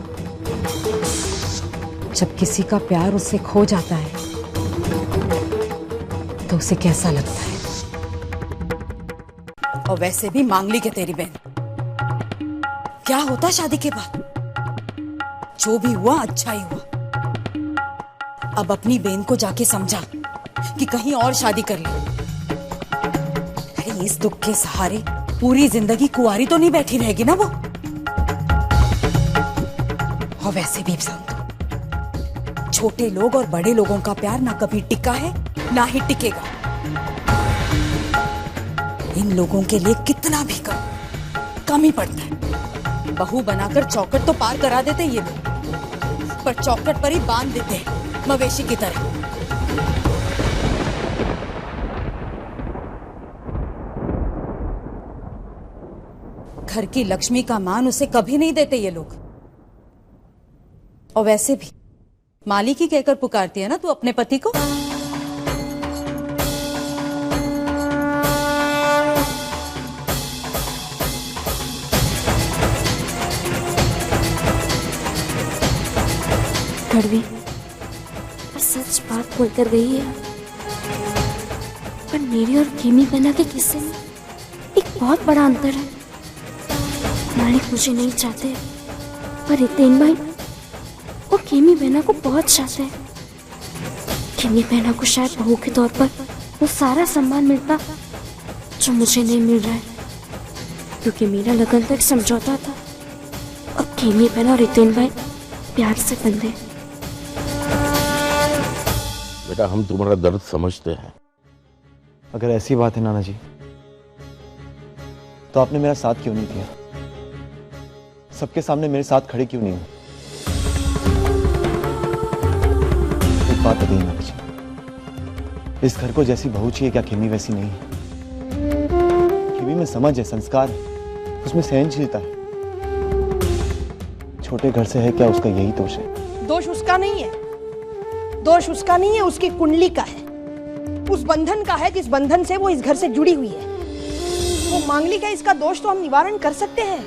जब किसी का प्यार उससे खो जाता है तो उसे कैसा लगता है। और वैसे भी मांगलिक है तेरी बहन, क्या होता शादी के बाद? जो भी हुआ अच्छा ही हुआ। अब अपनी बहन को जाके समझा कि कहीं और शादी कर ले, इस दुख के सहारे पूरी जिंदगी कुंवारी तो नहीं बैठी रहेगी ना वो। और वैसे भी संत, छोटे लोग और बड़े लोगों का प्यार ना कभी टिका है ना ही टिकेगा। इन लोगों के लिए कितना भी कम ही पड़ता है। बहू बनाकर चौखट तो पार करा देते ये लोग, पर चौखट पर ही बांध देते हैं मवेशी की तरह। घर की लक्ष्मी का मान उसे कभी नहीं देते ये लोग। और वैसे भी मालिक ही कहकर पुकारती है ना तू अपने पति को। कड़वी सच बात बोलकर गई है, पर मेरी और खेमी बहना के किस्से में एक बहुत बड़ा अंतर है। मालिक मुझे नहीं चाहते, पर हितेन भाई वो खेमी बहना को बहुत चाहते हैं। खेमी बहना को शायद बहू के तौर पर वो सारा सम्मान मिलता जो मुझे नहीं मिल रहा है, क्योंकि मेरा लगन तो एक समझौता था और खेमी बहना और हितेन भाई प्यार से बंधे। बेटा हम तुम्हारा दर्द समझते हैं। अगर ऐसी बात है नाना जी, तो आपने मेरा साथ क्यों नहीं दिया? सबके सामने मेरे साथ खड़े क्यों नहीं हो? एक बात बताइए नाना जी, इस घर को जैसी बहू चाहिए क्या खेमी वैसी नहीं है? खेमी में समझ है, संस्कार है, उसमें सहनशीलता है। छोटे घर से है क्या उसका यही दोष है? दोष उसका नहीं है, दोष उसका नहीं है, उसकी कुंडली का है, उस बंधन का है जिस बंधन से वो इस घर से जुड़ी हुई है। वो मांगलिक है, इसका दोष तो हम निवारण कर सकते हैं,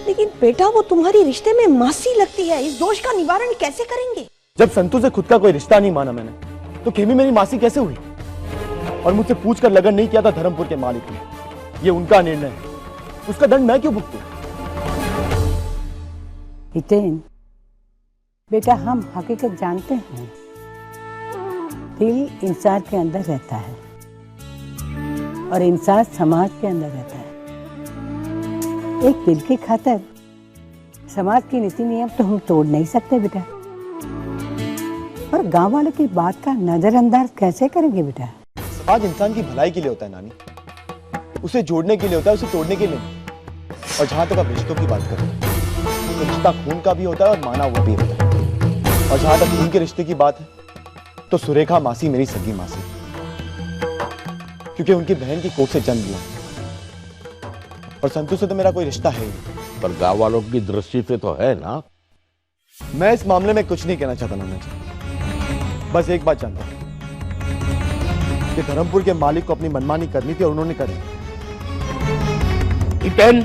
लेकिन बेटा वो तुम्हारी रिश्ते में मासी लगती है, इस दोष का निवारण कैसे करेंगे? जब संतू से खुद का कोई रिश्ता नहीं माना मैंने, तो खेमी मेरी मासी कैसे हुई? और मुझसे पूछकर लगन नहीं किया था धर्मपुर के मालिक ने। ये उनका निर्णय है, उसका दंड मैं क्यों भुगतूं? हितेन बेटा, हम हकीकत जानते हैं, दिल इंसान के अंदर रहता है और इंसान समाज के अंदर रहता है। एक दिल की खातिर समाज की नीति नियम तो हम तोड़ नहीं सकते बेटा, और गांव वालों की बात का नजरअंदाज कैसे करेंगे बेटा? समाज इंसान की भलाई के लिए होता है नानी, उसे जोड़ने के लिए होता है, उसे तोड़ने के लिए नहीं। और जहां तक आप रिश्तों की बात करें तो रिश्ता खून का भी होता है और माना हुआ भी होता है। और जहां तक खून के रिश्ते की बात है तो सुरेखा मासी मेरी सगी मासी, क्योंकि उनकी बहन की कोख से जन्म लिया, और संतू से तो मेरा कोई रिश्ता है ही। पर गांव वालों की दृष्टि से तो है ना। मैं इस मामले में कुछ नहीं कहना चाहता नाना जी, बस एक बात जानता हूं कि धर्मपुर के मालिक को अपनी मनमानी करनी थी और उन्होंने करी। हितेन,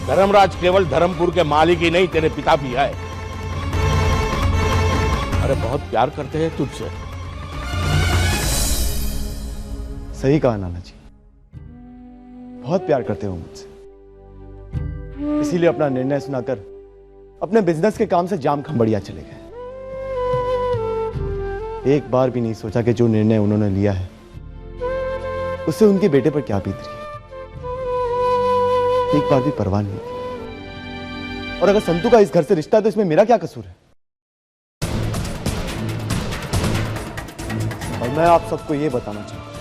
धर्मराज केवल धर्मपुर के मालिक ही नहीं, तेरे पिता भी है। अरे बहुत प्यार करते हैं तुझसे। सही कहा नाना जी, बहुत प्यार करते हो मुझसे, इसीलिए अपना निर्णय सुनाकर अपने बिजनेस के काम से जाम खंबड़िया चले गए। एक बार भी नहीं सोचा कि जो निर्णय उन्होंने लिया है उससे उनके बेटे पर क्या बीत रही है। एक बार भी परवाह नहीं की। और अगर संतू का इस घर से रिश्ता है तो इसमें मेरा क्या कसूर है? और मैं आप सबको यह बताना चाहता हूं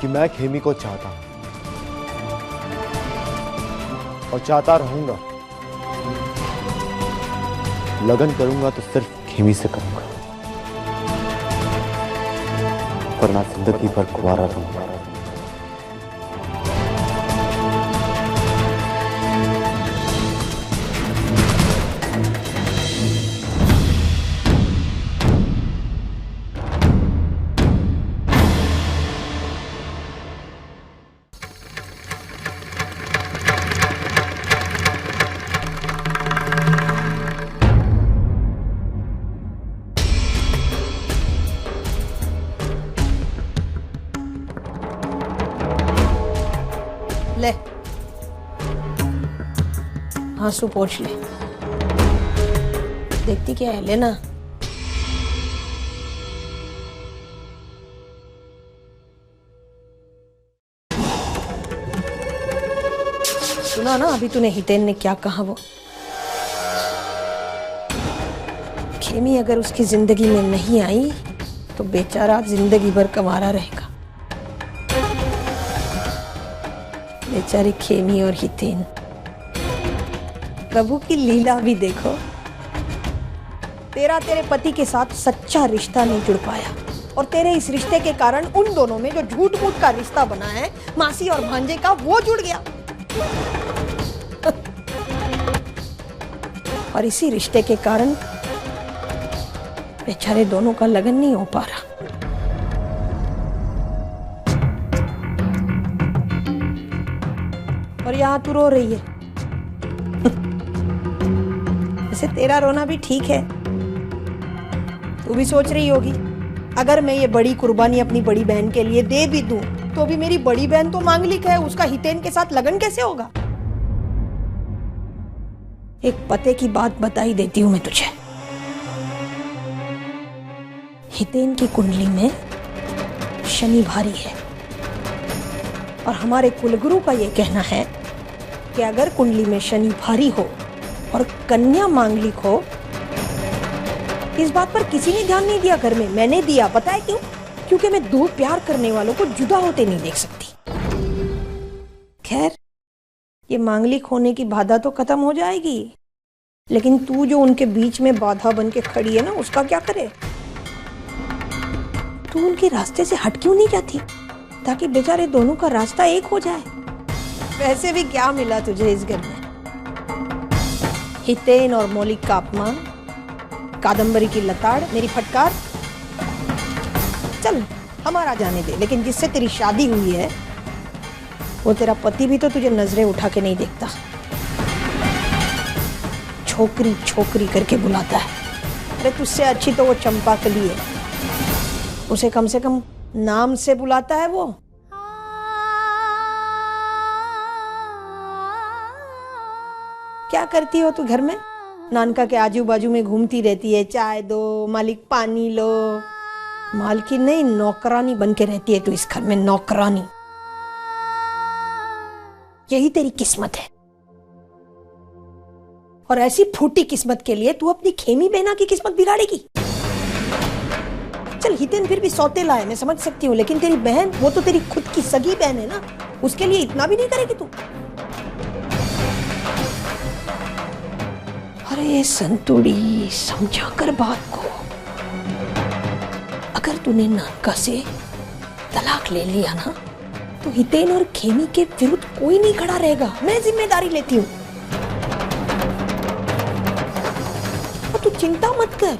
कि मैं खेमी को चाहता हूं और चाहता रहूंगा। लगन करूंगा तो सिर्फ खेमी से करूंगा, वरना जिंदगी भर कुंवारा रहूंगा। ले आंसू पोंछ ले, देखती क्या है, लेना। सुना ना अभी तूने हितेन ने क्या कहा? वो खेमी अगर उसकी जिंदगी में नहीं आई तो बेचारा जिंदगी भर कवारा रहेगा। बेचारे खेमी और हितेन। प्रभु की लीला भी देखो, तेरे पति के साथ सच्चा रिश्ता नहीं जुड़ पाया और तेरे इस रिश्ते के कारण उन दोनों में जो झूठ मूठ का रिश्ता बना है मासी और भांजे का, वो जुड़ गया। और इसी रिश्ते के कारण बेचारे दोनों का लगन नहीं हो पा रहा। और यहां तू रो रही है। वैसे तेरा रोना भी ठीक है। तू भी सोच रही होगी अगर मैं ये बड़ी कुर्बानी अपनी बड़ी बहन के लिए दे भी दूं तो भी मेरी बड़ी बहन तो मांगलिक है, उसका हितेन के साथ लगन कैसे होगा? एक पते की बात बताई देती हूं मैं तुझे। हितेन की कुंडली में शनि भारी है और हमारे कुलगुरु का यह कहना है कि अगर कुंडली में शनि भारी हो और कन्या मांगलिक हो, इस बात पर किसी ने ध्यान नहीं दिया घर में। मैंने दिया, पता है क्यों? क्योंकि मैं दो प्यार करने वालों को जुदा होते नहीं देख सकती। खैर, ये मांगलिक होने की बाधा तो खत्म हो जाएगी, लेकिन तू जो उनके बीच में बाधा बन के खड़ी है ना, उसका क्या करे? तू उनके रास्ते से हट क्यों नहीं जाती ताकि बेचारे दोनों का रास्ता एक हो जाए? वैसे भी क्या मिला तुझे इस घर में? हितेन और मौलिक का अपमान, कादम्बरी की लताड़, मेरी फटकार। चल हमारा जाने दे, लेकिन जिससे तेरी शादी हुई है वो तेरा पति भी तो तुझे नजरें उठा के नहीं देखता। छोकरी छोकरी करके बुलाता है। अरे तुझसे अच्छी तो वो चंपाकली है, उसे कम से कम नाम से बुलाता है वो। क्या करती हो तू घर में? नानका के आजू बाजू में घूमती रहती है, चाय दो, मालिक पानी लो। मालकिन नहीं, नौकरानी बन के रहती है तू इस घर में, नौकरानी। यही तेरी किस्मत है। और ऐसी फूटी किस्मत के लिए तू अपनी खेमी बहना की किस्मत बिगाड़ेगी? चल हितेन फिर भी सौतेला है, मैं समझ सकती हूँ, लेकिन तेरी बहन, वो तो तेरी खुद की सगी बहन है ना, उसके लिए इतना भी नहीं करेगी तू? अरे संतुड़ी, समझा कर बात को। अगर तूने नानका से तलाक ले लिया ना, तो हितेन और खेमी के विरुद्ध कोई नहीं खड़ा रहेगा। मैं जिम्मेदारी लेती हूँ। और तू चिंता मत कर।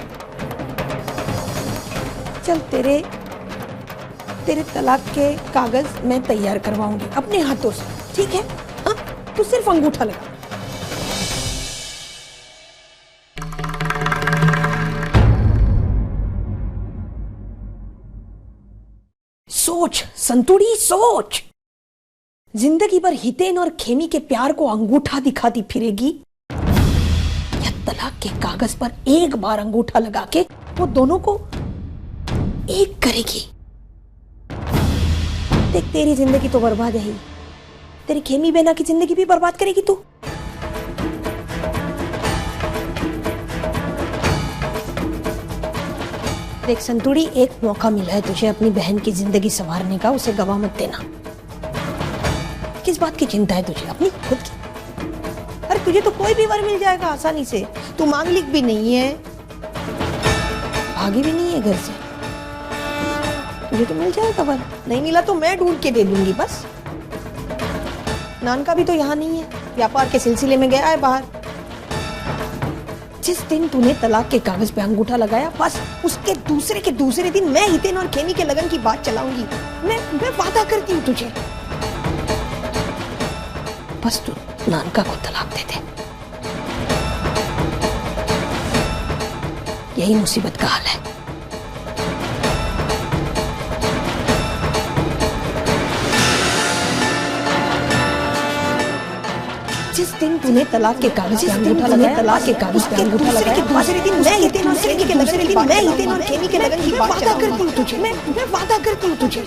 चल तेरे तलाक के कागज मैं तैयार करवाऊंगी अपने हाथों से, ठीक है? हाँ, तू सिर्फ अंगूठा लगा। सोच संतुड़ी, सोच। जिंदगी भर हितेन और खेमी के प्यार को अंगूठा दिखाती फिरेगी या तलाक के कागज पर एक बार अंगूठा लगा के वो दोनों को एक करेगी? देख, तेरी जिंदगी तो बर्बाद है ही, तेरी खेमी बहना की जिंदगी भी बर्बाद करेगी तू। देख संतुड़ी, एक मौका मिला है तुझे अपनी बहन की जिंदगी संवारने का, उसे गवा मत देना। किस बात की चिंता है तुझे? अपनी खुद की। अरे तुझे तो कोई भी वर मिल जाएगा आसानी से। तू मांगलिक भी नहीं है, भागी भी नहीं है घर से, तुझे तो मिल जाएगा वर। नहीं मिला तो मैं ढूंढ के दे दूंगी बस। नानका भी तो यहाँ नहीं है, व्यापार के सिलसिले में गया है बाहर। जिस दिन तूने तलाक के कागज पे अंगूठा लगाया, बस उसके दूसरे दिन मैं हितेन और खेमी के लगन की बात चलाऊंगी। मैं वादा करती हूँ तुझे। बस तू नानका को तलाक दे दे। यही मुसीबत का हाल है। जिस दिन तूने तलाक के कागज पे अंगूठा लगाया, तलाक के कागज पे अंगूठा लगाया, दूसरे दिन मैं हितेन और खेमी के लगन की बात चलाऊंगी। मैं वादा करती हूँ तुझे।